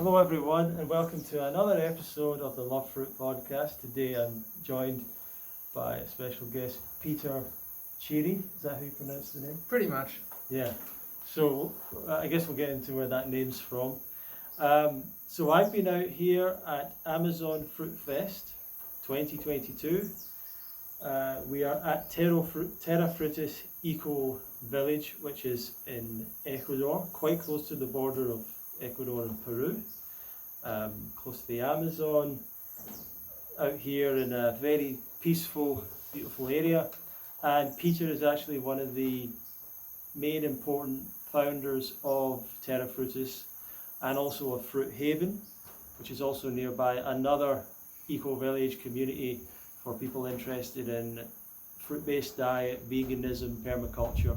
Hello everyone and welcome to another episode of the Love Fruit podcast. Today I'm joined by a special guest, Peter.csere. Is that how you pronounce the name? Pretty much. Yeah. So I guess we'll get into where that name's from. So I've been out here at Amazon Fruitfest 2022. We are at Terra Frutis Eco Village, which is in Ecuador, quite close to the border of Ecuador and Peru, close to the Amazon, out here in a very peaceful, beautiful area. And Peter is actually one of the main important founders of Terra Frutis and also of Fruit Haven, which is also nearby, another eco-village community for people interested in fruit-based diet, veganism, permaculture,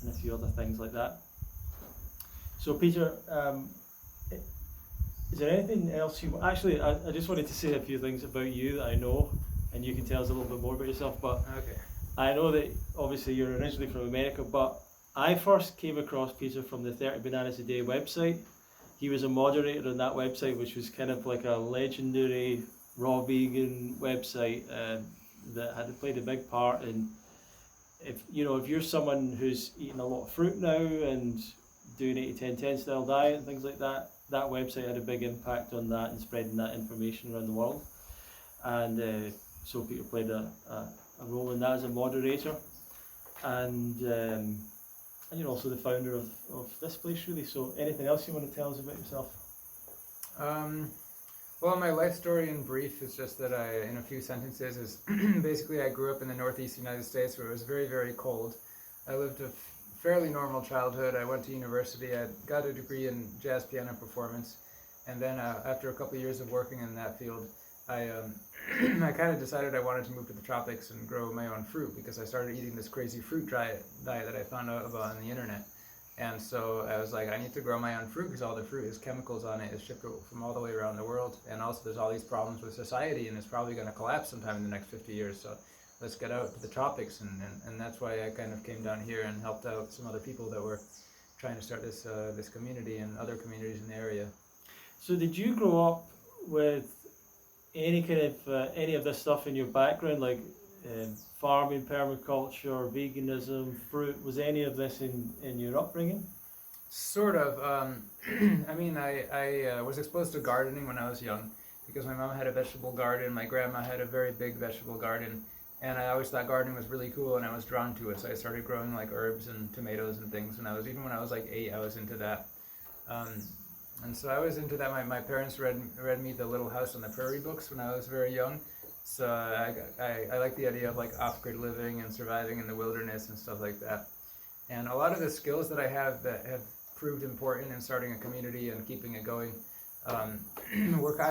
and a few other things like that. So Peter, is there anything else you... Actually, I just wanted to say a few things about you that I know, and you can tell us a little bit more about yourself, but Okay. I know that obviously you're originally from America, but I first came across Peter from the 30 Bananas a Day website. He was a moderator on that website, which was kind of like a legendary raw vegan website that had played a big part in, if you're someone who's eating a lot of fruit now and doing 80-10-10 style diet and things like that, that website had a big impact on that and spreading that information around the world. And so Peter played a role in that as a moderator, and you're also the founder of this place, really. So anything else you want to tell us about yourself? Well, my life story in brief is just that in a few sentences, is basically I grew up in the Northeast United States where it was very, very cold. I lived a fairly normal childhood. I went to university. I got a degree in jazz piano performance, and then after a couple of years of working in that field, I kind of decided I wanted to move to the tropics and grow my own fruit, because I started eating this crazy fruit diet that I found out about on the internet. And so I was like, I need to grow my own fruit, because all the fruit has chemicals on it, is shipped from all the way around the world, and also there's all these problems with society, and it's probably going to collapse sometime in the next 50 years. So let's get out to the tropics, and that's why I kind of came down here and helped out some other people that were trying to start this community and other communities in the area. So did you grow up with any kind of any of this stuff in your background, like farming, permaculture, veganism, fruit? Was any of this in your upbringing? Sort of. I mean, I was exposed to gardening when I was young, because my mom had a vegetable garden, my grandma had a very big vegetable garden, and I always thought gardening was really cool, and I was drawn to it. So I started growing like herbs and tomatoes and things when I was like 8. I was into that. And so I was into that. My parents read me the Little House on the Prairie books when I was very young. So I like the idea of like off-grid living and surviving in the wilderness and stuff like that. And a lot of the skills that I have that have proved important in starting a community and keeping it going, I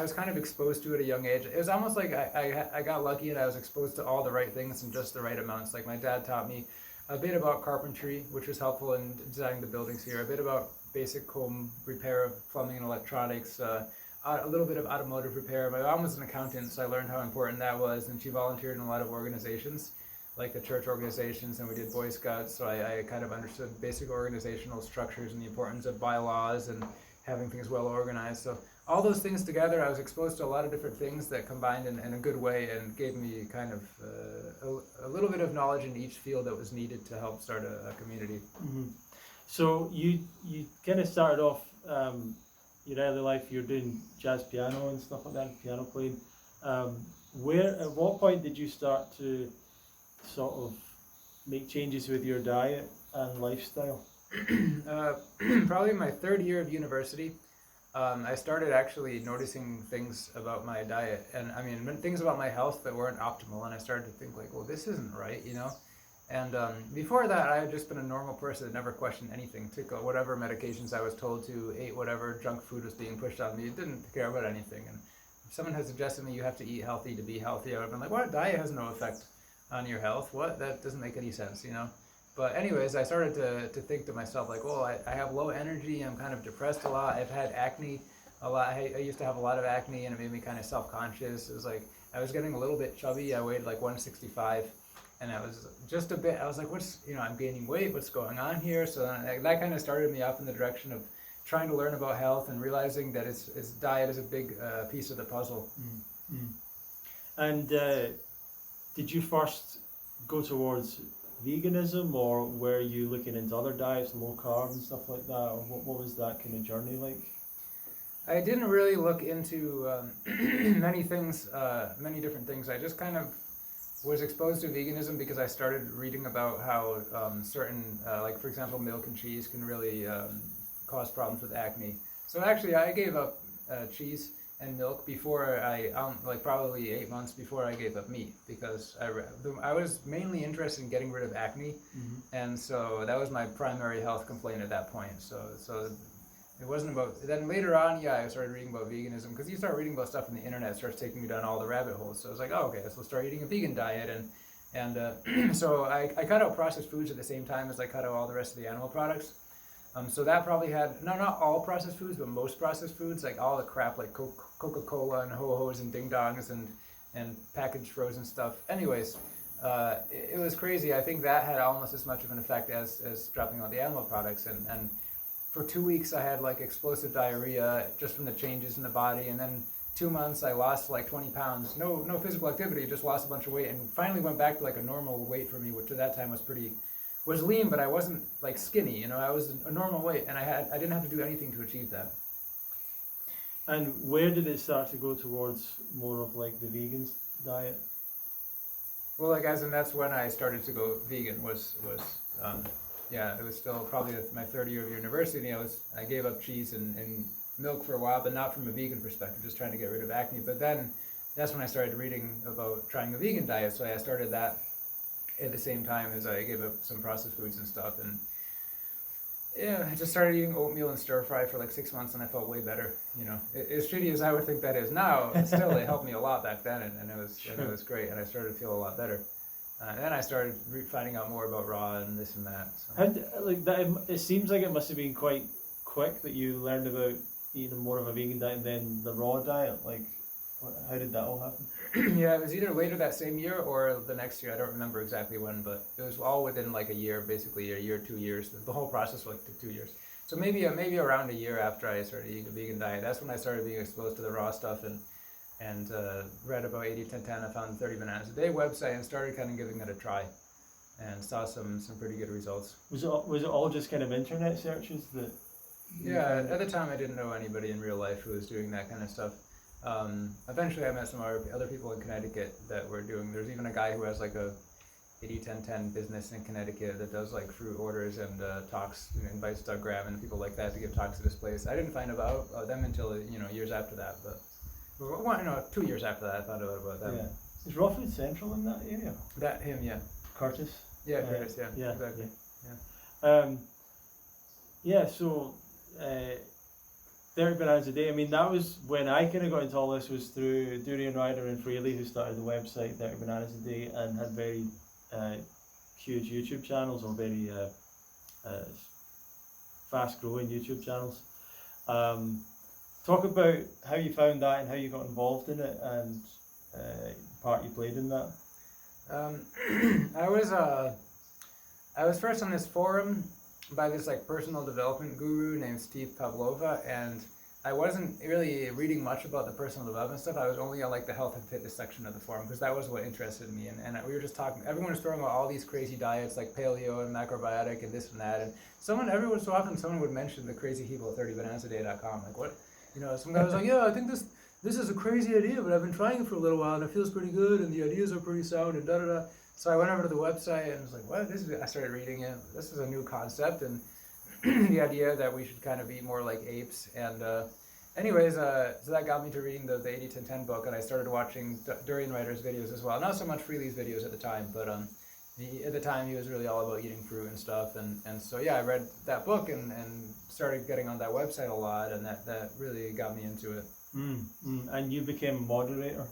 was kind of exposed to at a young age. It was almost like I got lucky and I was exposed to all the right things in just the right amounts. Like my dad taught me a bit about carpentry, which was helpful in designing the buildings here, a bit about basic home repair of plumbing and electronics, a little bit of automotive repair. My mom was an accountant, so I learned how important that was, and she volunteered in a lot of organizations, like the church organizations, and we did Boy Scouts, so I kind of understood basic organizational structures and the importance of bylaws and having things well organized. So all those things together, I was exposed to a lot of different things that combined in a good way and gave me kind of a little bit of knowledge in each field that was needed to help start a community. Mm-hmm. So you kind of started off your early life, you're doing jazz piano and stuff like that, piano playing. At what point did you start to sort of make changes with your diet and lifestyle? Probably my third year of university, I started actually noticing things about my diet, and I mean things about my health that weren't optimal, and I started to think like, well, this isn't right, And before that, I had just been a normal person that never questioned anything, took whatever medications I was told to, ate whatever junk food was being pushed on me, didn't care about anything. And if someone had suggested to me you have to eat healthy to be healthy, I would have been like, what? Diet has no effect on your health. What? That doesn't make any sense, But anyways, I started to think to myself like, well, I have low energy, I'm kind of depressed a lot, I've had acne a lot. I used to have a lot of acne, and it made me kind of self-conscious. It was like I was getting a little bit chubby. I weighed like 165. And I was just a bit, I was like, I'm gaining weight, what's going on here? So that kind of started me off in the direction of trying to learn about health and realizing that it's diet is a big piece of the puzzle. And did you first go towards veganism, or were you looking into other diets, low carb and stuff like that, or what was that kind of journey like? I didn't really look into many things, many different things. I just kind of was exposed to veganism because I started reading about how certain, like for example, milk and cheese can really cause problems with acne. So actually, I gave up cheese and milk before like probably 8 months before I gave up meat, because I was mainly interested in getting rid of acne, and so that was my primary health complaint at that point. So it wasn't about, then later on, I started reading about veganism, because you start reading about stuff on the internet, it starts taking me down all the rabbit holes. So I was like, oh, okay, so I'll start eating a vegan diet, and so I cut out processed foods at the same time as I cut out all the rest of the animal products. So that probably had, not all processed foods, but most processed foods, like all the crap like Coca-Cola and Ho-Hos and Ding Dongs and packaged frozen stuff. Anyways, it was crazy. I think that had almost as much of an effect as dropping out the animal products. And for 2 weeks I had like explosive diarrhea just from the changes in the body. And then 2 months I lost like 20 pounds. No physical activity, just lost a bunch of weight, and finally went back to like a normal weight for me, which at that time was lean, but I wasn't like skinny, I was a normal weight, and I didn't have to do anything to achieve that. And where did it start to go towards more of like the vegan diet? Well, like that's when I started to go vegan, was it was still probably my third year of university. I gave up cheese and milk for a while, but not from a vegan perspective, just trying to get rid of acne. But then that's when I started reading about trying a vegan diet, so I started that at the same time as I gave up some processed foods and stuff. And I just started eating oatmeal and stir fry for like 6 months, and I felt way better. As shitty as I would think that is now, still it helped me a lot back then, and it was great, and I started to feel a lot better. And then I started finding out more about raw and this and that. So. It seems like it must have been quite quick that you learned about eating more of a vegan diet than the raw diet. Like, how did that all happen? Yeah, it was either later that same year or the next year. I don't remember exactly when, but it was all within like a year, basically a year, 2 years. The whole process like took 2 years. So maybe around a year after I started eating a vegan diet, that's when I started being exposed to the raw stuff and read about 80-10-10. I found the 30 Bananas a Day website and started kind of giving that a try, and saw some pretty good results. Was it all just kind of internet searches that? Yeah, at the time I didn't know anybody in real life who was doing that kind of stuff. Eventually I met some other people in Connecticut that were doing, there's even a guy who has like a 80-10-10 business in Connecticut that does like fruit orders and talks, invites Doug Graham and people like that to give talks at his place. I didn't find about them until years after that, but 2 years after that I found out about them. Yeah. Is Raw Food Central in that area? Yeah. Curtis? Yeah, Curtis, yeah. Exactly. Yeah. So 30 Bananas a Day, I mean, that was when I kind of got into all this, was through Durian Ryder and Freely, who started the website 30 Bananas a Day and had very huge YouTube channels, or very fast growing YouTube channels. Talk about how you found that and how you got involved in it, and part you played in that. I was first on this forum by this like personal development guru named Steve Pavlova, and I wasn't really reading much about the personal development stuff. I was only on like the health and fitness section of the forum, because that was what interested me, and we were just talking, everyone was throwing out all these crazy diets like paleo and macrobiotic and this and that, and every so often someone would mention the crazy people at 30bananasaday.com, like what, some guy was like, yeah, I think this is a crazy idea, but I've been trying it for a little while and it feels pretty good and the ideas are pretty sound and da-da-da. So I went over to the website and was like, what? I started reading it. This is a new concept, and the idea that we should kind of be more like apes. And anyways, so that got me to reading the 80-10-10 book, and I started watching Durian Ryder's videos as well. Not so much Freely's videos at the time, but at the time he was really all about eating fruit and stuff. And so yeah, I read that book and started getting on that website a lot, and that really got me into it. And you became a moderator?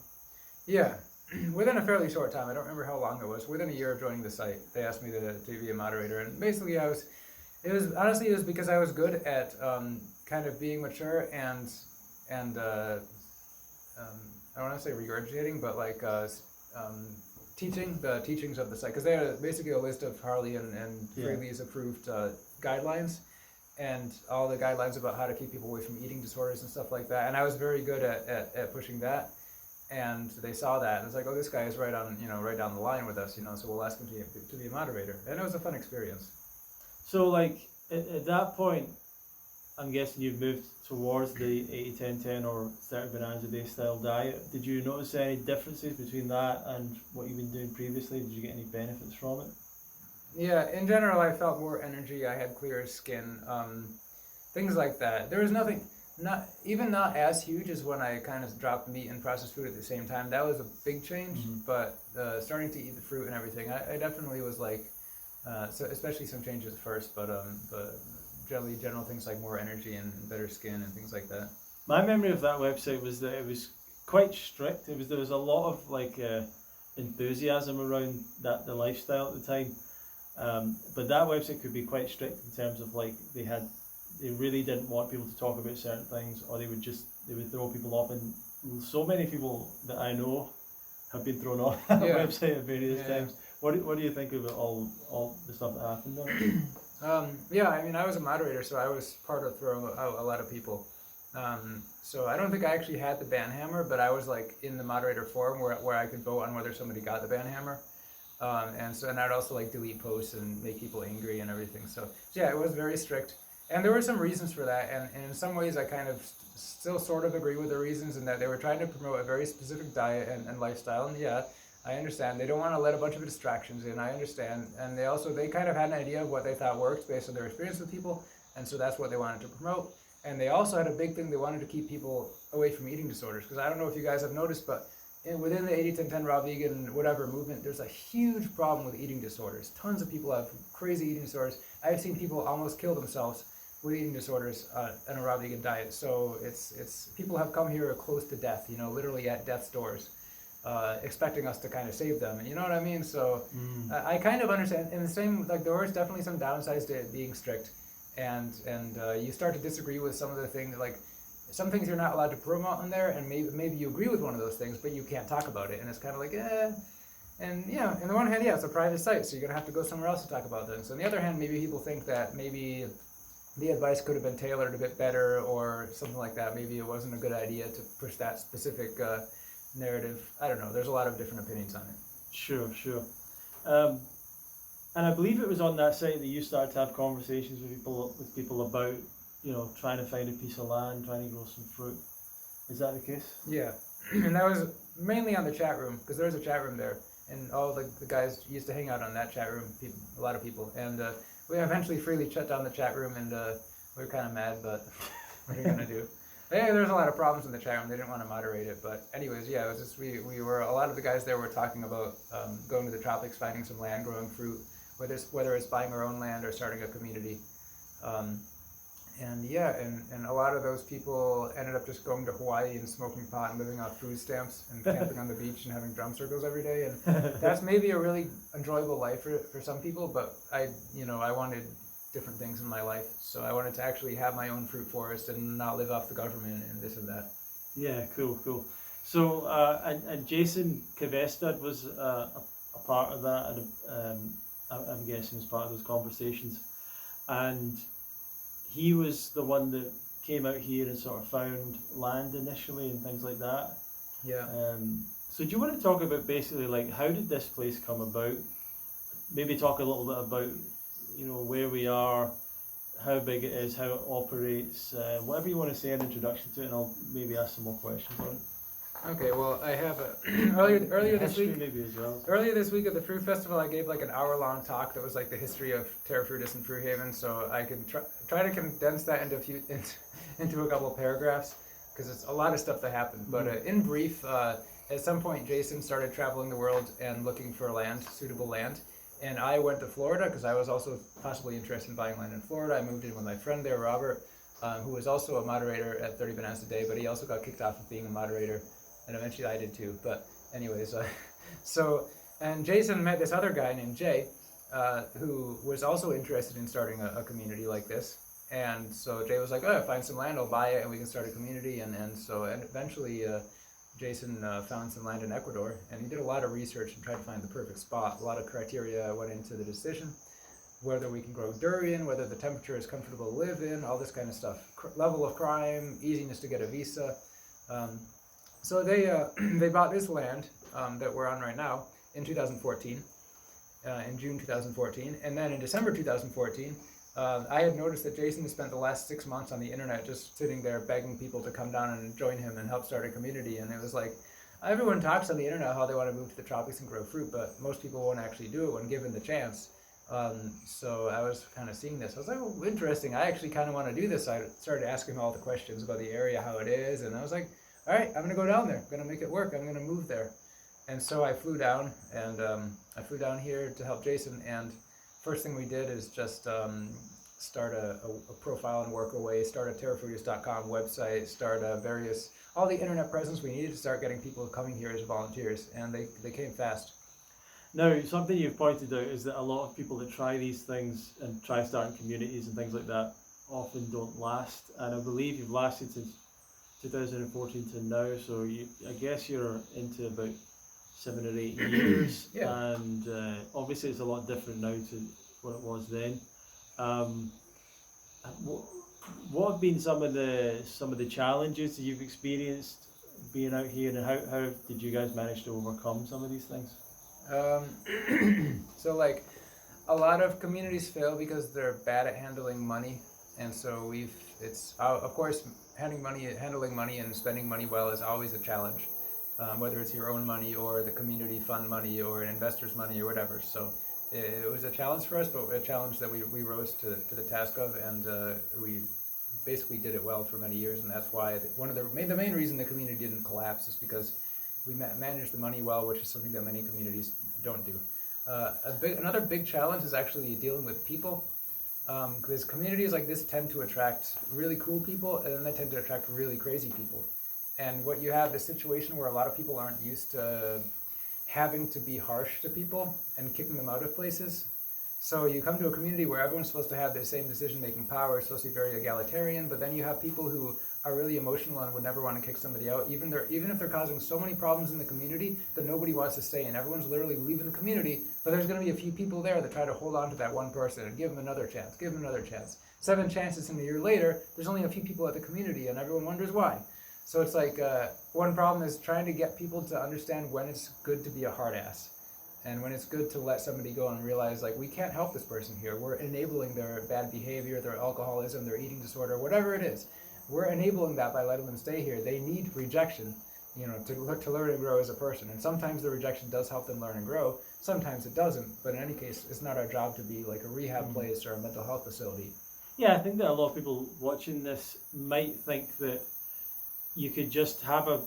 Yeah. Within a fairly short time, I don't remember how long it was. Within a year of joining the site, they asked me to be a moderator, and basically it was because I was good at kind of being mature and I don't want to say regurgitating, but like teaching the teachings of the site, because they had basically a list of Harley and Freely's approved guidelines, and all the guidelines about how to keep people away from eating disorders and stuff like that. And I was very good at pushing that. And they saw that, and it's like, oh, this guy is right on, right down the line with us, so we'll ask him to be a moderator. And it was a fun experience. So, like, at that point, I'm guessing you've moved towards the 80-10-10 or 30 bananas a day style diet. Did you notice any differences between that and what you've been doing previously? Did you get any benefits from it? Yeah, in general, I felt more energy. I had clearer skin, things like that. There was nothing, not as huge as when I kind of dropped meat and processed food at the same time. That was a big change, but starting to eat the fruit and everything, I definitely was like, so especially some changes at first, but general things like more energy and better skin and things like that. My memory of that website was that it was quite strict. There was a lot of like enthusiasm around the lifestyle at the time, but that website could be quite strict in terms of like they really didn't want people to talk about certain things, or they would throw people off, and so many people that I know have been thrown off that website at various times. What do you think about all the stuff that happened on it? Yeah, I mean, I was a moderator, so I was part of throwing out a lot of people. So I don't think I actually had the ban hammer, but I was like in the moderator forum where I could vote on whether somebody got the ban hammer. And I'd also like delete posts and make people angry and everything. So yeah, it was very strict. And there were some reasons for that, and in some ways I kind of still sort of agree with the reasons, in that they were trying to promote a very specific diet and lifestyle, and yeah, I understand. They don't want to let a bunch of distractions in, I understand. And they kind of had an idea of what they thought worked based on their experience with people, and so that's what they wanted to promote. And they also had a big thing, they wanted to keep people away from eating disorders, because I don't know if you guys have noticed, but within the 80-10-10 raw vegan whatever movement, there's a huge problem with eating disorders. Tons of people have crazy eating disorders. I've seen people almost kill themselves with eating disorders in a raw vegan diet. So it's people have come here close to death, literally at death's doors, expecting us to kind of save them. You know what I mean? So I kind of understand. In the same, like, there was definitely some downsides to it being strict, and you start to disagree with some of the things, like some things you're not allowed to promote on there, and maybe you agree with one of those things, but you can't talk about it, and it's kind of like And on the one hand, it's a private site, so you're gonna have to go somewhere else to talk about things. On the other hand, maybe people think that maybe the advice could have been tailored a bit better or something like that. Maybe it wasn't a good idea to push that specific narrative. I don't know. There's a lot of different opinions on it. Sure. And I believe it was on that site that you started to have conversations with people about, trying to find a piece of land, trying to grow some fruit. Is that the case? Yeah, and that was mainly on the chat room, because there was a chat room there, and all the guys used to hang out on that chat room. A lot of people, and we eventually freely shut down the chat room, and we were kind of mad, but what are you gonna do? Yeah, there's a lot of problems in the chat room. They didn't want to moderate it, but anyways, yeah, it was just we were, a lot of the guys there were talking about going to the tropics, finding some land, growing fruit, whether it's buying our own land or starting a community. And a lot of those people ended up just going to Hawaii and smoking pot and living off food stamps and camping on the beach and having drum circles every day. And that's maybe a really enjoyable life for some people, but I wanted different things in my life. So I wanted to actually have my own fruit forest and not live off the government and this and that. Yeah, cool. So, and Jason Kvestad was a part of that, and I'm guessing was part of those conversations. And he was the one that came out here and sort of found land initially and things like that. Yeah. So do you want to talk about basically like how did this place come about? Maybe talk a little bit about, where we are, how big it is, how it operates, whatever you want to say in introduction to it, and I'll maybe ask some more questions on it. Okay, well, I have earlier this week. Maybe as well. Earlier this week at the Fruit Festival, I gave like an hour-long talk that was like the history of Terra Frutis and Fruit Haven. So I could try to condense that into a couple of paragraphs, because it's a lot of stuff that happened. But in brief, at some point, Jason started traveling the world and looking for suitable land. And I went to Florida because I was also possibly interested in buying land in Florida. I moved in with my friend there, Robert, who was also a moderator at 30 Bananas a Day, but he also got kicked off of being a moderator. And eventually I did too, but anyways, and Jason met this other guy named Jay, who was also interested in starting a community like this. And so Jay was like, find some land, I'll buy it, and we can start a community. And eventually Jason found some land in Ecuador, and he did a lot of research and tried to find the perfect spot. A lot of criteria went into the decision. whether we can grow durian, whether the temperature is comfortable to live in, all this kind of stuff. Level of crime, easiness to get a visa. So they bought this land that we're on right now in 2014, in June 2014, and then in December 2014, I had noticed that Jason had spent the last 6 months on the internet just sitting there begging people to come down and join him and help start a community. And it was like, everyone talks on the internet how they want to move to the tropics and grow fruit, but most people won't actually do it when given the chance. So I was kind of seeing this. I was like, oh, interesting. I actually kind of want to do this. I started asking all the questions about the area, how it is, and I was like, all right, I'm going to go down there. I'm going to make it work. I'm going to move there. And so I flew down, and I flew down here to help Jason, and first thing we did is just start a profile and work away, start a terrafrutis.com website, start all the internet presence we needed to start getting people coming here as volunteers, and they came fast. Now, something you've pointed out is that a lot of people that try these things and try starting communities and things like that often don't last, and I believe you've lasted since 2014 to now, so I guess you're into about 7 or 8 years. Yeah. And obviously it's a lot different now to what it was then. What have been some of the challenges that you've experienced being out here, and how did you guys manage to overcome some of these things? So like a lot of communities fail because they're bad at handling money, and so it's of course handling money and spending money well is always a challenge, whether it's your own money or the community fund money or an investor's money or whatever. So it was a challenge for us, but a challenge that we rose to the task of, and we basically did it well for many years, and that's why the main reason the community didn't collapse is because we managed the money well, which is something that many communities don't do. Another big challenge is actually dealing with people, because communities like this tend to attract really cool people, and then they tend to attract really crazy people. And what you have is a situation where a lot of people aren't used to having to be harsh to people and kicking them out of places. So you come to a community where everyone's supposed to have the same decision-making power, it's supposed to be very egalitarian, but then you have people who are really emotional and would never want to kick somebody out, even if they're causing so many problems in the community that nobody wants to stay, and everyone's literally leaving the community, but there's going to be a few people there that try to hold on to that one person and give them another chance, 7 chances, and a year later, there's only a few people at the community, and everyone wonders why. So it's like, one problem is trying to get people to understand when it's good to be a hard ass, and when it's good to let somebody go and realize, like, we can't help this person here. We're enabling their bad behavior, their alcoholism, their eating disorder, whatever it is. We're enabling that by letting them stay here. They need rejection, to learn and grow as a person. And sometimes the rejection does help them learn and grow. Sometimes it doesn't. But in any case, it's not our job to be like a rehab place or a mental health facility. Yeah, I think that a lot of people watching this might think that you could just have a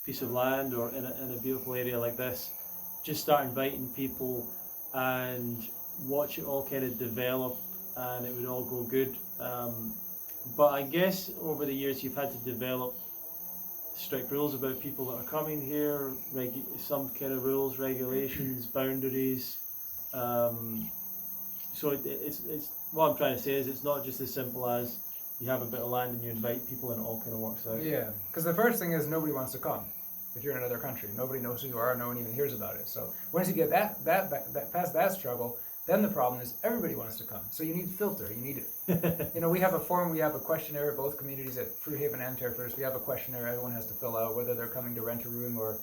piece of land or in a beautiful area like this, just start inviting people and watch it all kind of develop, and it would all go good. But I guess over the years you've had to develop strict rules about people that are coming here, some kind of rules, regulations, boundaries. So it's what I'm trying to say is it's not just as simple as you have a bit of land and you invite people and it all kind of works out. Yeah, because the first thing is nobody wants to come. If you're in another country, nobody knows who you are, no one even hears about it. So once you get that past that struggle, then the problem is everybody wants to come. So you need filter. You need, we have a form, we have a questionnaire at both communities at Fruit Haven and Terra Frutis. We have a questionnaire everyone has to fill out, whether they're coming to rent a room or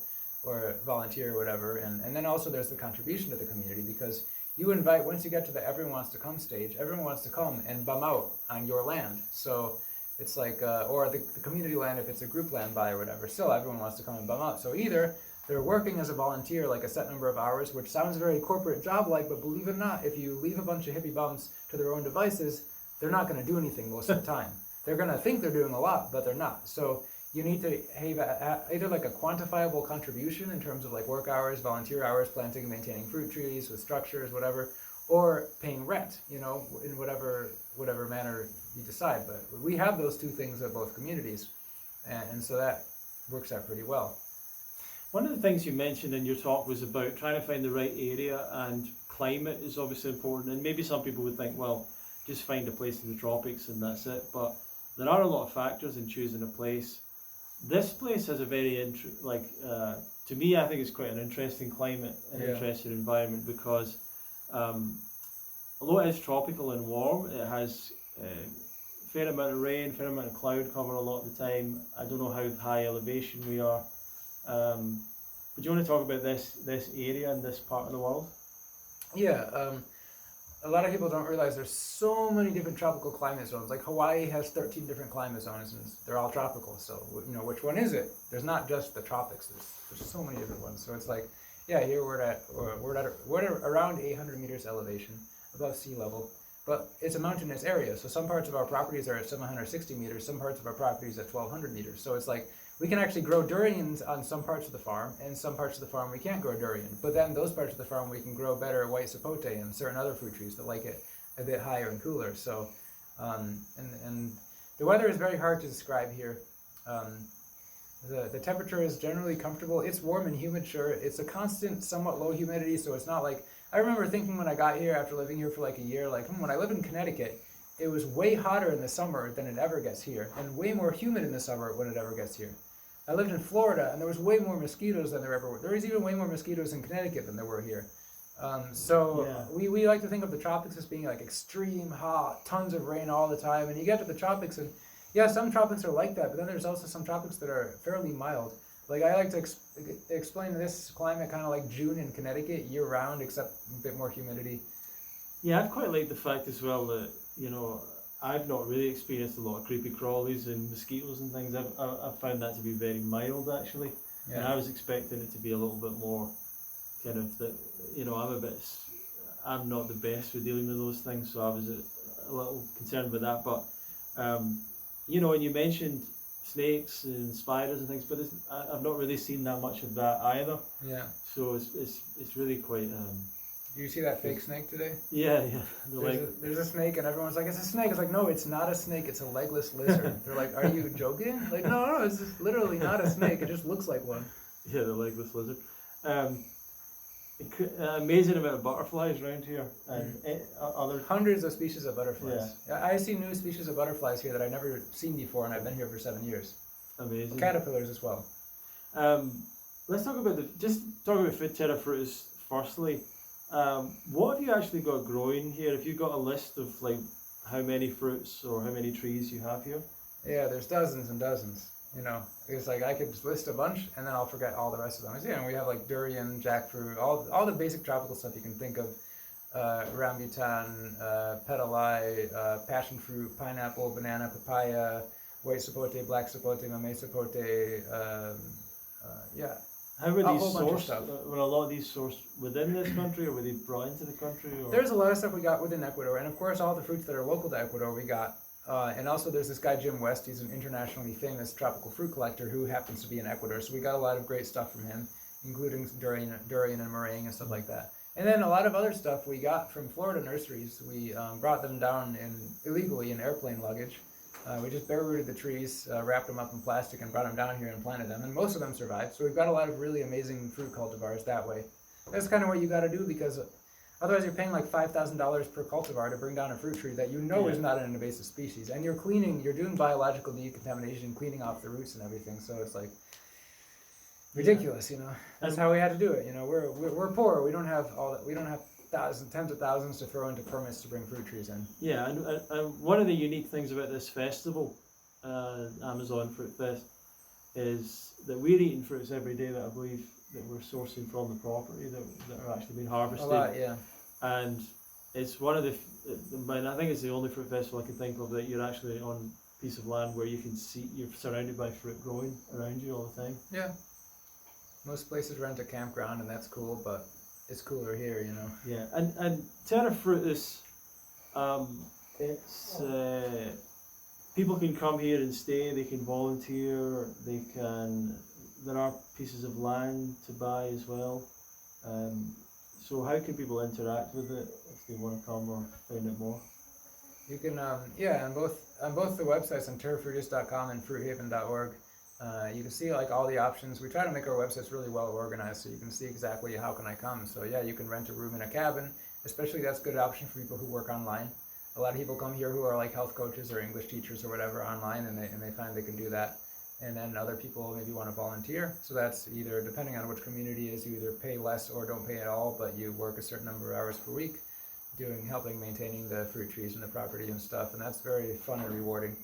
volunteer or whatever. And then also there's the contribution to the community, because you invite, once you get to the everyone wants to come stage, everyone wants to come and bum out on your land. So it's like, or the community land, if it's a group land buy or whatever, still everyone wants to come and bum out. So either they're working as a volunteer, like a set number of hours, which sounds very corporate job-like, but believe it or not, if you leave a bunch of hippie bums to their own devices, they're not going to do anything most of the time. They're going to think they're doing a lot, but they're not. So you need to have either like a quantifiable contribution in terms of like work hours, volunteer hours, planting and maintaining fruit trees with structures, whatever, or paying rent, in whatever manner you decide. But we have those two things at both communities, and so that works out pretty well. One of the things you mentioned in your talk was about trying to find the right area, and climate is obviously important. And maybe some people would think, well, just find a place in the tropics and that's it. But there are a lot of factors in choosing a place. This place has a very, to me, I think it's quite an interesting climate, an interesting environment, because although it is tropical and warm, it has fair amount of rain, fair amount of cloud cover a lot of the time. I don't know how high elevation we are. But do you want to talk about this area and this part of the world? Yeah, a lot of people don't realize there's so many different tropical climate zones. Like Hawaii has 13 different climate zones, and they're all tropical. So you know, which one is it? There's not just the tropics. There's so many different ones. So it's like, yeah, here we're at around 800 meters elevation above sea level, but it's a mountainous area. So some parts of our properties are at 760 meters. Some parts of our properties at 1,200 meters. So it's like, we can actually grow durians on some parts of the farm, and some parts of the farm we can't grow durian. But then those parts of the farm we can grow better white sapote and certain other fruit trees that like it a bit higher and cooler. So, and the weather is very hard to describe here. The temperature is generally comfortable. It's warm and humid, sure. It's a constant, somewhat low humidity, so it's not like, I remember thinking when I got here after living here for like a year, like when I lived in Connecticut, it was way hotter in the summer than it ever gets here, and way more humid in the summer when it ever gets here. I lived in Florida, and there was way more mosquitoes than there ever were. There was even way more mosquitoes in Connecticut than there were here. We like to think of the tropics as being like extreme hot, tons of rain all the time. And you get to the tropics, and yeah, some tropics are like that, but then there's also some tropics that are fairly mild. Like I like to explain this climate kind of like June in Connecticut, year round, except a bit more humidity. Yeah, I've quite liked the fact as well that, you know, I've not really experienced a lot of creepy crawlies and mosquitoes and things. I've found that to be very mild actually, and I was expecting it to be a little bit more kind of that. You know, I'm not the best with dealing with those things, so I was a little concerned with that. But you know, and you mentioned snakes and spiders and things, but I've not really seen that much of that either. Yeah. So it's really quite. Do you see that fake snake today? Yeah. There's a snake, and everyone's like, it's a snake. It's like, no, it's not a snake. It's a legless lizard. They're like, are you joking? Like, no, it's just literally not a snake. It just looks like one. Yeah, the legless lizard. Amazing amount of butterflies around here, and other hundreds of species of butterflies. Yeah. I see new species of butterflies here that I've never seen before, and I've been here for 7 years. Amazing. Caterpillars as well. Let's talk about food Terra Frutis firstly. What have you actually got growing here? Have you got a list of like how many fruits or how many trees you have here? Yeah, there's dozens and dozens. You know, it's like I could just list a bunch and then I'll forget all the rest of them. Yeah, and we have like durian, jackfruit, all the basic tropical stuff you can think of. Rambutan, petalai, passion fruit, pineapple, banana, papaya, white sapote, black sapote, mamey sapote. Yeah. How were these sourced? Were a lot of these sourced within this country, or were they brought into the country? Or? There's a lot of stuff we got within Ecuador, and of course all the fruits that are local to Ecuador we got. And also there's this guy Jim West. He's an internationally famous tropical fruit collector who happens to be in Ecuador. So we got a lot of great stuff from him, including durian and meringue and stuff like that. And then a lot of other stuff we got from Florida nurseries. We brought them down illegally in airplane luggage. We just bare rooted the trees, wrapped them up in plastic, and brought them down here and planted them. And most of them survived. So we've got a lot of really amazing fruit cultivars that way. That's kind of what you got to do, because otherwise you're paying like $5,000 per cultivar to bring down a fruit tree that you know is not an invasive species. And you're doing biological decontamination, cleaning off the roots and everything. So it's like ridiculous, you know. That's how we had to do it. You know, we're poor. We don't have all that. We don't have tens of thousands to throw into permits to bring fruit trees in. Yeah, and one of the unique things about this festival, Amazon Fruitfest, is that we're eating fruits every day that I believe that we're sourcing from the property that are actually being harvested. A lot, yeah. And it's one of I think it's the only fruit festival I can think of that you're actually on a piece of land where you can see you're surrounded by fruit growing around you all the time. Yeah. Most places rent a campground, and that's cool, but it's cooler here, you know. Yeah, and Terra Frutis, it's people can come here and stay. They can volunteer. There are pieces of land to buy as well. So how can people interact with it if they want to come or find out more? You can on both the websites, on terrafrutis.com and fruithaven.org. You can see like all the options. We try to make our websites really well organized, so you can see exactly how can I come. So yeah, you can rent a room in a cabin. Especially that's a good option for people who work online. A lot of people come here who are like health coaches or English teachers or whatever online, and they find they can do that. And then other people maybe want to volunteer. So that's either, depending on which community it is, you either pay less or don't pay at all, but you work a certain number of hours per week. helping maintaining the fruit trees and the property and stuff, and that's very fun and rewarding.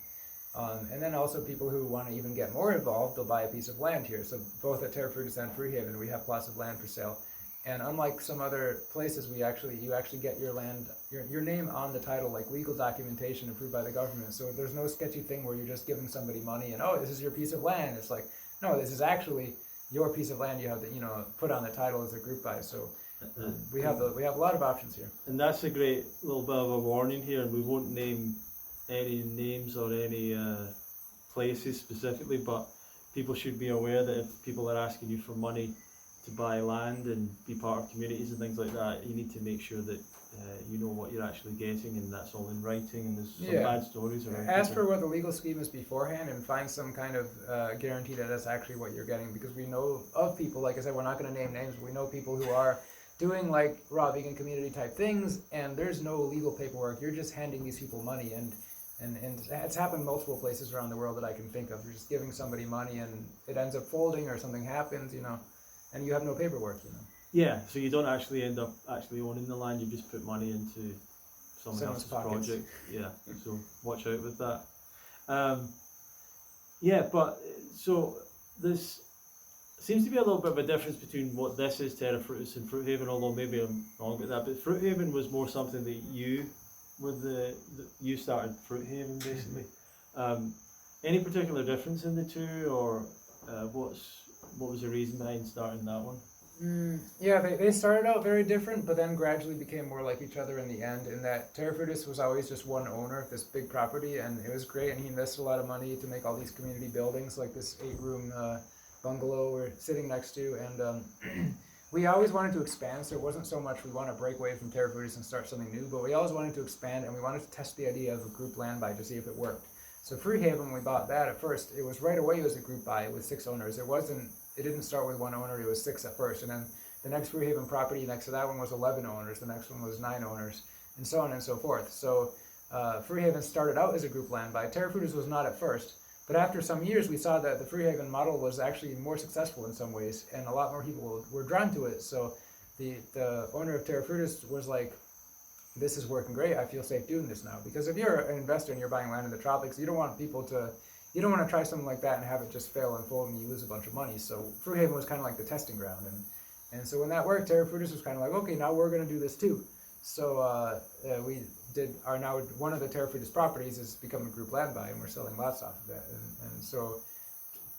And then also people who want to even get more involved, they'll buy a piece of land here. So both at Terra Frutis and Freehaven, we have plots of land for sale. And unlike some other places, you actually get your land, your name on the title, like legal documentation approved by the government. So there's no sketchy thing where you're just giving somebody money and, oh, this is your piece of land. It's like, no, this is actually your piece of land you have to, put on the title as a group buy. So we have a lot of options here. And that's a great little bit of a warning here, and we won't name any names or any places specifically, but people should be aware that if people are asking you for money to buy land and be part of communities and things like that, you need to make sure that you know what you're actually getting, and that's all in writing, and there's some bad stories around. Ask for what the legal scheme is beforehand and find some kind of guarantee that that's actually what you're getting, because we know of people, like I said, we're not going to name names, but we know people who are doing like raw vegan community type things, and there's no legal paperwork. You're just handing these people money, and it's happened multiple places around the world that I can think of. You're just giving somebody money and it ends up folding or something happens, and you have no paperwork, Yeah, so you don't actually end up actually owning the land, you just put money into someone else's project. Yeah, so watch out with that. But so this seems to be a little bit of a difference between what this is, Terra Frutis, and Fruithaven, although maybe I'm wrong about that, but Fruithaven was more something that you you started Fruithaven basically. Any particular difference in the two, or what was the reason behind starting that one? They started out very different, but then gradually became more like each other in the end, in that Terra Frutis was always just one owner of this big property, and it was great, and he invested a lot of money to make all these community buildings, like this 8-room bungalow we're sitting next to, and we always wanted to expand, so it wasn't so much we want to break away from Terra Frutis and start something new, but we always wanted to expand, and we wanted to test the idea of a group land buy to see if it worked. So Freehaven, when we bought that at first, it was right away as a group buy with 6 owners. It didn't start with 1 owner, it was 6 at first, and then the next Freehaven property next to that one was 11 owners, the next one was 9 owners, and so on and so forth. So Freehaven started out as a group land buy. Terra Frutis was not at first, but after some years we saw that the Freehaven model was actually more successful in some ways, and a lot more people were drawn to it. So the owner of Terra Frutis was like, this is working great, I feel safe doing this now. Because if you're an investor and you're buying land in the tropics, you don't want to try something like that and have it just fail and fold and you lose a bunch of money. So Fruithaven was kind of like the testing ground. And so when that worked, Terra Frutis was kind of like, okay, now we're going to do this too. So we now one of the Terra Frutis properties has become a group land buy, and we're selling lots off of that. And so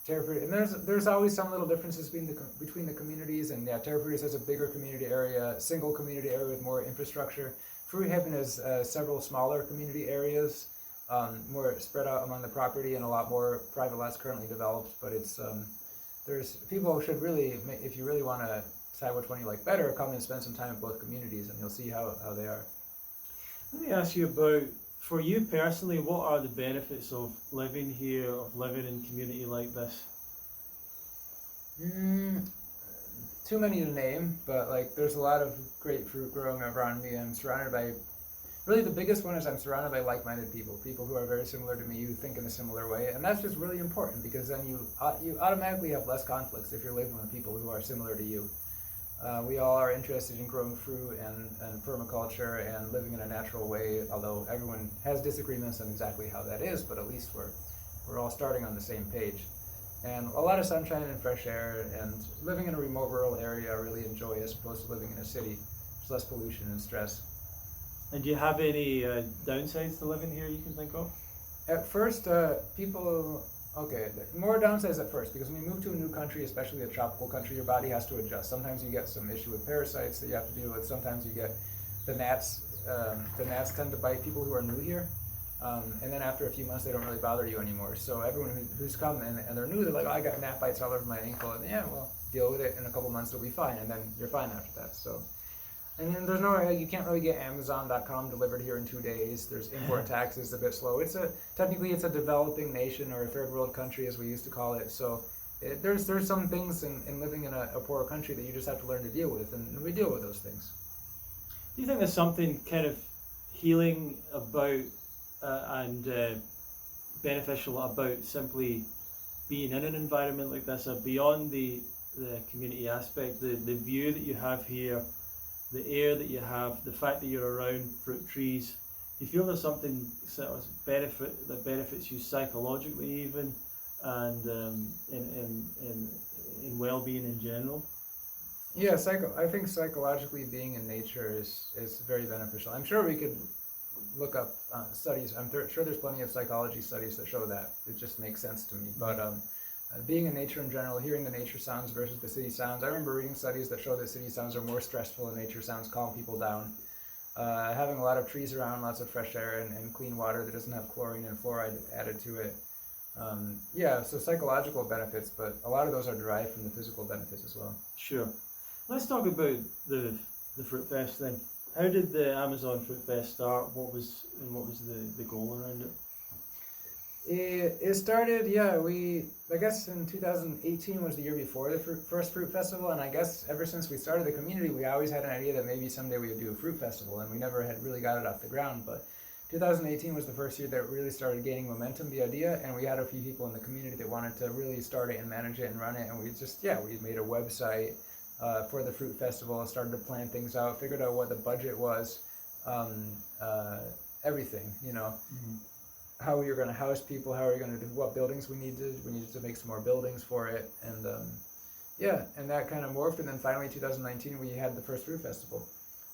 Terra Frutis, and there's always some little differences between the communities. And yeah, Terra Frutis has a bigger community area, single community area with more infrastructure. Fruithaven has several smaller community areas, more spread out among the property, and a lot more private lots currently developed. But it's there's people should really, if you really want to decide which one you like better, come and spend some time in both communities, and you'll see how they are. Let me ask you about, for you personally, what are the benefits of living here, of living in a community like this? Too many to name, but like there's a lot of great fruit growing around me. I'm surrounded by, really the biggest one is I'm surrounded by like-minded people who are very similar to me, who think in a similar way, and that's just really important, because then you automatically have less conflicts if you're living with people who are similar to you. We all are interested in growing fruit and permaculture and living in a natural way, although everyone has disagreements on exactly how that is, but at least we're all starting on the same page. And a lot of sunshine and fresh air, and living in a remote rural area I really enjoy, as opposed to living in a city. There's less pollution and stress. And do you have any downsides to living here you can think of? At first, more downsides at first, because when you move to a new country, especially a tropical country, your body has to adjust. Sometimes you get some issue with parasites that you have to deal with. Sometimes you get the gnats. The gnats tend to bite people who are new here. And then after a few months, they don't really bother you anymore. So everyone who's come and they're new, they're like, oh, I got gnat bites all over my ankle. And yeah, well, deal with it. In a couple months, it'll be fine. And then you're fine after that. So, and then you can't really get Amazon.com delivered here in 2 days. There's import taxes a bit slow. Technically it's a developing nation, or a third world country as we used to call it. So there's some things in living in a poorer country that you just have to learn to deal with. And we deal with those things. Do you think there's something kind of healing about and beneficial about simply being in an environment like this, beyond the community aspect, the view that you have here the air that you have, the fact that you're around fruit trees. Do you feel there's something sort of that benefits you psychologically even, and in well-being in general? Yeah, I think psychologically being in nature is very beneficial. I'm sure we could look up studies. Sure there's plenty of psychology studies that show that. It just makes sense to me. But being in nature in general, hearing the nature sounds versus the city sounds. I remember reading studies that show that city sounds are more stressful and nature sounds calm people down. Having a lot of trees around, lots of fresh air and clean water that doesn't have chlorine and fluoride added to it. Yeah, so psychological benefits, but a lot of those are derived from the physical benefits as well. Sure. Let's talk about the Fruitfest then. How did the Amazon Fruitfest start? What was the goal around it? It started, yeah, I guess in 2018 was the year before the first fruit festival, and I guess ever since we started the community, we always had an idea that maybe someday we would do a fruit festival, and we never had really got it off the ground, but 2018 was the first year that it really started gaining momentum, the idea, and we had a few people in the community that wanted to really start it and manage it and run it, and we made a website for the fruit festival, started to plan things out, figured out what the budget was, everything, you know. Mm-hmm. How we were going to house people, how we were going to do, what buildings we needed to make some more buildings for it, and and that kind of morphed, and then finally 2019 we had the first fruit festival,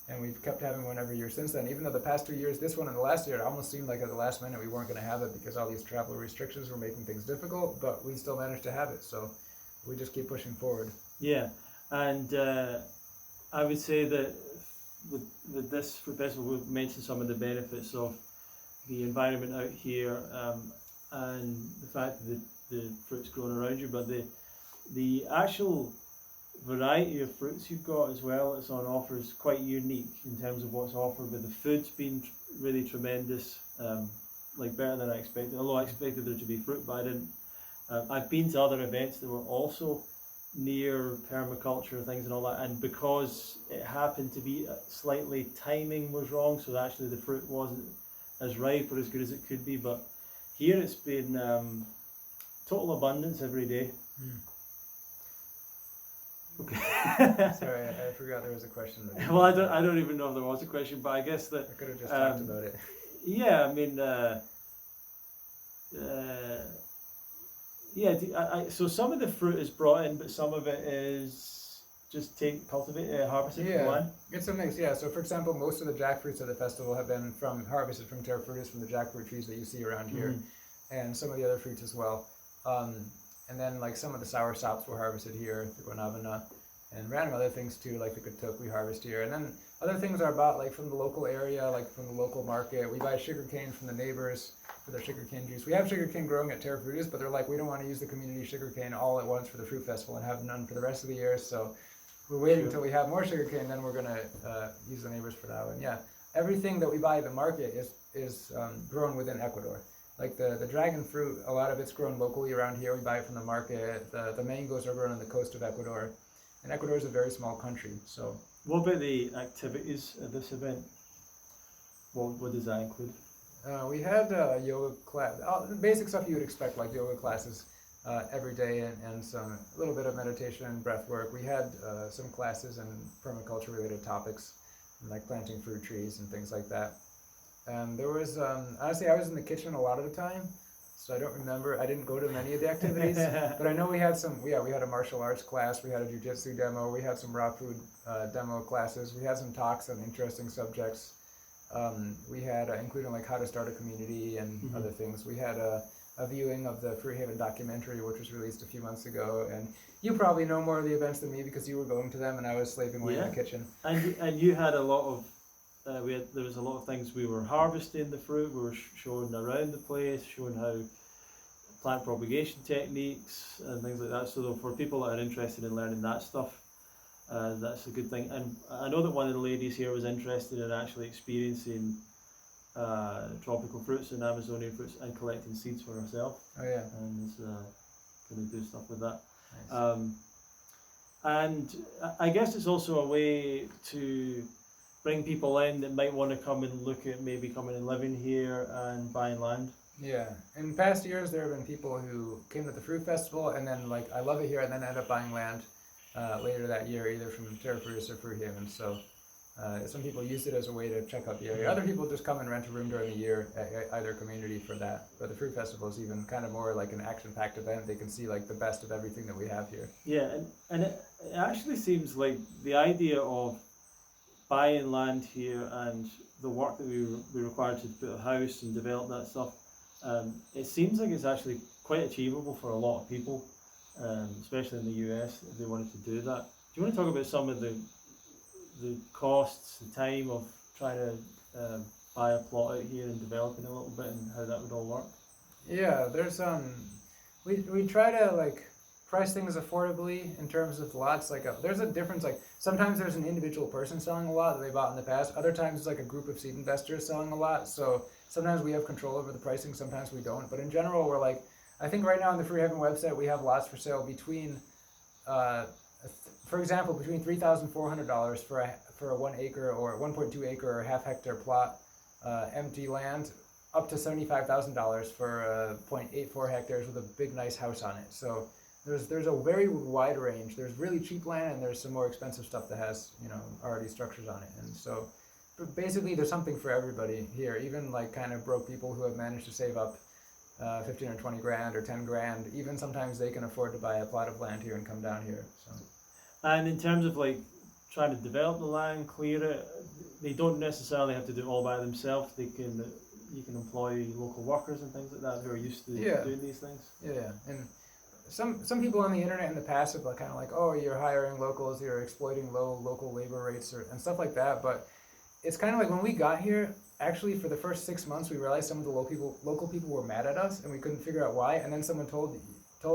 and we've kept having one every year since then, even though the past 2 years, this one and the last year, it almost seemed like at the last minute we weren't going to have it because all these travel restrictions were making things difficult, but we still managed to have it, so we just keep pushing forward. Yeah, and I would say that with this fruit festival, we've mentioned some of the benefits of the environment out here, and the fact that the fruit's grown around you, but the actual variety of fruits you've got as well that's on offer is quite unique in terms of what's offered, but the food's been really tremendous, like better than I expected, although I expected there to be fruit, but I didn't. I've been to other events that were also near permaculture things and all that, and because it happened to be slightly, timing was wrong, so actually the fruit wasn't as ripe or as good as it could be, but here it's been total abundance every day. Okay. Sorry, I forgot there was a question. Well, I don't even know if there was a question, but I guess that I could have just talked about it. Yeah, I mean, so some of the fruit is brought in, but some of it is just harvested from the land? It's a mix, yeah. So for example, most of the jackfruits at the festival have been harvested from Terra Frutis, from the jackfruit trees that you see around here, and some of the other fruits as well. And then like some of the sour sops were harvested here, the guanabana, and random other things too, like the katuk we harvest here. And then other things are bought like from the local area, like from the local market. We buy sugarcane from the neighbors for their sugarcane juice. We have sugarcane growing at Terra Frutis, but they're like, we don't want to use the community sugarcane all at once for the fruit festival and have none for the rest of the year, so we're waiting until we have more sugarcane, then we're going to use the neighbors for that one. Yeah, everything that we buy at the market is grown within Ecuador. Like the dragon fruit, a lot of it's grown locally around here. We buy it from the market. The mangoes are grown on the coast of Ecuador. And Ecuador is a very small country, so. What about the activities at this event? What does that include? We had yoga class, the basic stuff you would expect, like yoga classes. Every day and a little bit of meditation and breath work. We had some classes in permaculture related topics, like planting fruit trees and things like that. And there was, honestly, I was in the kitchen a lot of the time, so I don't remember. I didn't go to many of the activities, but I know we had we had a martial arts class, we had a jiu-jitsu demo, we had some raw food demo classes, we had some talks on interesting subjects. We had, including like how to start a community and other things. We had a viewing of the Fruit Haven documentary, which was released a few months ago, and you probably know more of the events than me because you were going to them and I was slaving away in the kitchen. And you had a lot of there was a lot of things. We were harvesting the fruit, we were showing around the place, showing how plant propagation techniques and things like that, so for people that are interested in learning that stuff, that's a good thing. And I know that one of the ladies here was interested in actually experiencing tropical fruits and Amazonian fruits and collecting seeds for herself. Oh yeah. And is going to do stuff with that. Nice. And I guess it's also a way to bring people in that might want to come and look at maybe coming and living here and buying land. Yeah. In past years there have been people who came to the fruit festival and then like, I love it here, and then end up buying land later that year, either from Terra Frutis or Fruit Haven. So Some people use it as a way to check out the area. Other people just come and rent a room during the year at either community for that. But the fruit festival is even kind of more like an action-packed event. They can see like the best of everything that we have here. Yeah, and it actually seems like the idea of buying land here and the work that we require to put a house and develop that stuff, it seems like it's actually quite achievable for a lot of people, especially in the US, if they wanted to do that. Do you want to talk about some of the costs, the time of trying to buy a plot out here and developing a little bit, and how that would all work? Yeah, there's we try to like price things affordably in terms of lots. Like there's a difference. Like sometimes there's an individual person selling a lot that they bought in the past. Other times it's like a group of seed investors selling a lot. So sometimes we have control over the pricing. Sometimes we don't. But in general, we're like, I think right now on the Free Haven website we have lots for sale between, for example, between $3,400 for a 1 acre or 1.2 acre or half hectare plot, empty land, up to $75,000 for 0.84 hectares with a big nice house on it. So there's a very wide range. There's really cheap land, and there's some more expensive stuff that has already structures on it. And so basically there's something for everybody here, even like kind of broke people who have managed to save up 15 or 20 grand or 10 grand. Even sometimes they can afford to buy a plot of land here and come down here. So. And in terms of like trying to develop the land, clear it, they don't necessarily have to do it all by themselves. You can employ local workers and things like that who are used to doing these things. Yeah, and some people on the internet in the past have kind of like, oh, you're hiring locals, you're exploiting low local labor rates and stuff like that. But it's kind of like when we got here, actually for the first 6 months, we realized some of the local people were mad at us, and we couldn't figure out why. And then someone told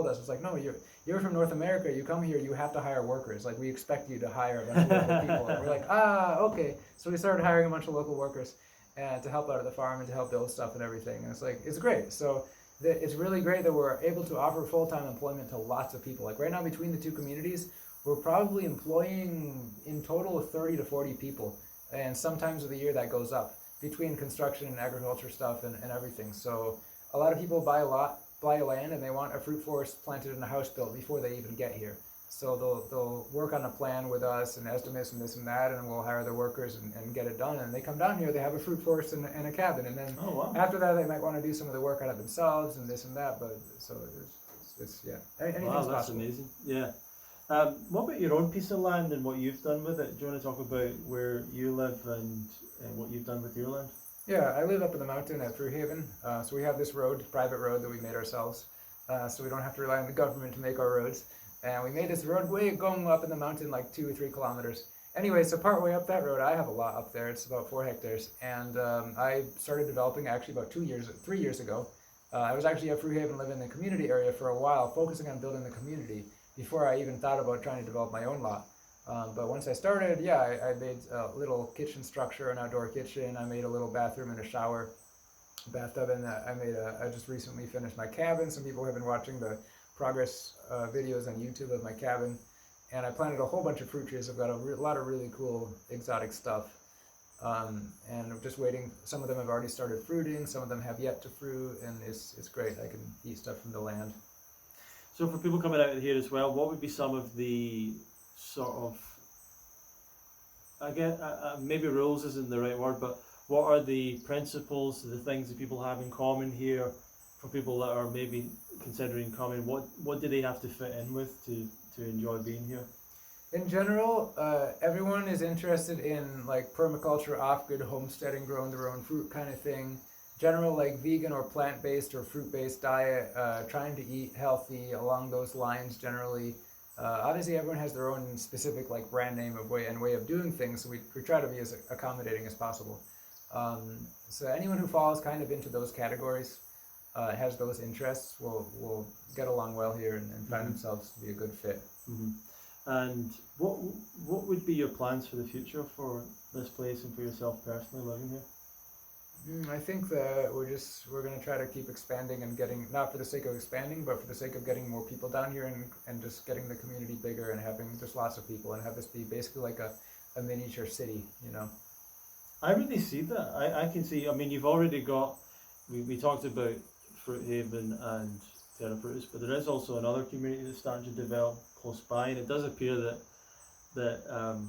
us, it's like, no, you're from North America, you come here, you have to hire workers. Like, we expect you to hire a bunch of local people. And we're like, okay. So we started hiring a bunch of local workers to help out at the farm and to help build stuff and everything. And it's great. So it's really great that we're able to offer full-time employment to lots of people. Like right now, between the two communities, we're probably employing in total 30 to 40 people. And sometimes of the year that goes up between construction and agriculture stuff and everything. So a lot of people buy land and they want a fruit forest planted and a house built before they even get here. So they'll work on a plan with us and estimates and this and that, and we'll hire the workers and get it done. And they come down here, they have a fruit forest and a cabin, and then after that they might want to do some of the work on it themselves and this and that. But so it's anything's that's possible. Amazing. Yeah. What about your own piece of land and what you've done with it? Do you want to talk about where you live and what you've done with your land? Yeah, I live up in the mountain at Fruit Haven. So we have this private road that we made ourselves. So we don't have to rely on the government to make our roads. And we made this roadway going up in the mountain like 2 or 3 kilometers. Anyway, so partway up that road, I have a lot up there. It's about 4 hectares. And I started developing actually about 3 years ago. I was actually at Fruit Haven living in the community area for a while, focusing on building the community before I even thought about trying to develop my own lot. But once I started, I made a little kitchen structure, an outdoor kitchen. I made a little bathroom and a shower, bathtub, and I just recently finished my cabin. Some people have been watching the progress videos on YouTube of my cabin, and I planted a whole bunch of fruit trees. I've got a lot of really cool exotic stuff, and I'm just waiting. Some of them have already started fruiting, some of them have yet to fruit, and it's great. I can eat stuff from the land. So for people coming out here as well, what would be some of the sort of, I guess, maybe rules isn't the right word, but what are the principles, the things that people have in common here for people that are maybe considering coming? What do they have to fit in with to enjoy being here? In general, everyone is interested in like permaculture, off-grid homesteading, growing their own fruit kind of thing. General like vegan or plant-based or fruit-based diet, trying to eat healthy along those lines generally. Obviously, everyone has their own specific like brand name way of doing things, so we try to be as accommodating as possible. So anyone who falls kind of into those categories, has those interests, will get along well here and find themselves to be a good fit. Mm-hmm. And what would be your plans for the future for this place and for yourself personally living here? I think that we're going to try to keep expanding and getting, not for the sake of expanding, but for the sake of getting more people down here and just getting the community bigger and having just lots of people and have this be basically like a miniature city, I really see that. I can see, I mean, you've already got, we talked about Fruit Haven and Terra Frutis, but there is also another community that's starting to develop close by, and it does appear that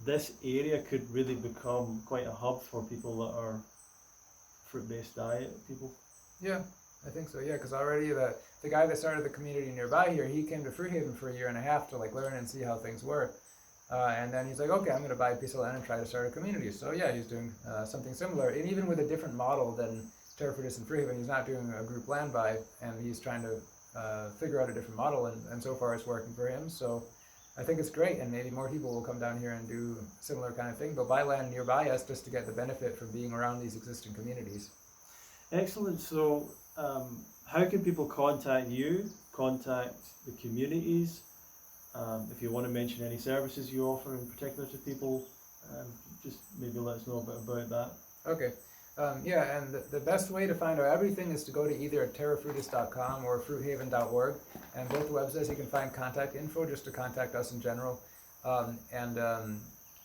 this area could really become quite a hub for people that are fruit-based diet people. Yeah, I think so. Yeah, because already the guy that started the community nearby here, he came to Fruithaven for a year and a half to like learn and see how things were. And then he's like, okay, I'm going to buy a piece of land and try to start a community. So yeah, he's doing something similar, and even with a different model than Terra Frutis and Fruithaven. He's not doing a group land buy, and he's trying to figure out a different model, and so far it's working for him. So I think it's great, and maybe more people will come down here and do similar kind of thing. But buy land nearby us just to get the benefit from being around these existing communities. Excellent. So how can people contact you, contact the communities? If you want to mention any services you offer in particular to people, just maybe let us know a bit about that. Okay. Yeah, and the best way to find out everything is to go to either terrafrutis.com or fruithaven.org, and both websites you can find contact info just to contact us in general, and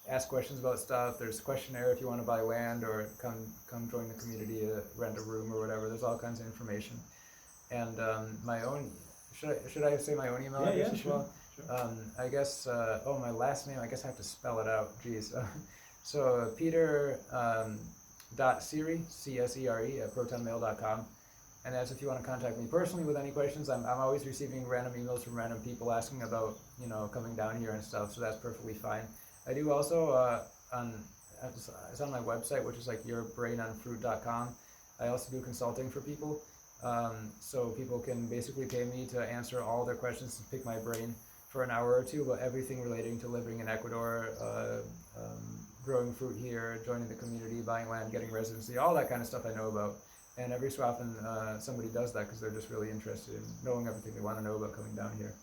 ask questions about stuff. There's a questionnaire if you want to buy land or come join the community, rent a room or whatever. There's all kinds of information. And my own, should I say my own email address as well? Sure. I guess, my last name, I guess I have to spell it out. Geez. So peter.csere, CSERE, at protonmail.com. And that's if you want to contact me personally with any questions. I'm always receiving random emails from random people asking about, coming down here and stuff, so that's perfectly fine. I do also, it's on my website, which is like yourbrainonfruit.com. I also do consulting for people. So people can basically pay me to answer all their questions and pick my brain for an hour or two about everything relating to living in Ecuador, growing fruit here, joining the community, buying land, getting residency, all that kind of stuff I know about. And every so often somebody does that because they're just really interested in knowing everything they want to know about coming down here.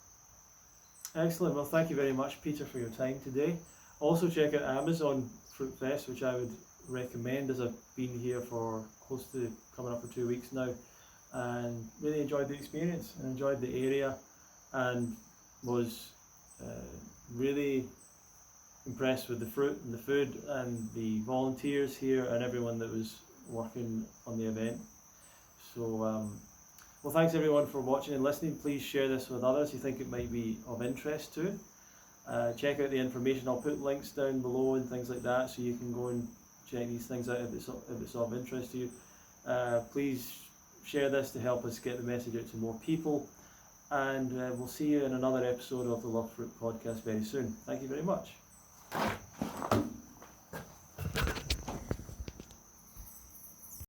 Excellent. Well, thank you very much, Peter, for your time today. Also check out Amazon Fruitfest, which I would recommend, as I've been here for close to coming up for 2 weeks now, and really enjoyed the experience and enjoyed the area, and was really impressed with the fruit and the food and the volunteers here and everyone that was working on the event. So well, thanks everyone for watching and listening. Please share this with others you think it might be of interest to. Check out the information. I'll put links down below and things like that, so you can go and check these things out if it's of interest to you. Please share this to help us get the message out to more people, and we'll see you in another episode of the Love Fruit podcast very soon. Thank you very much.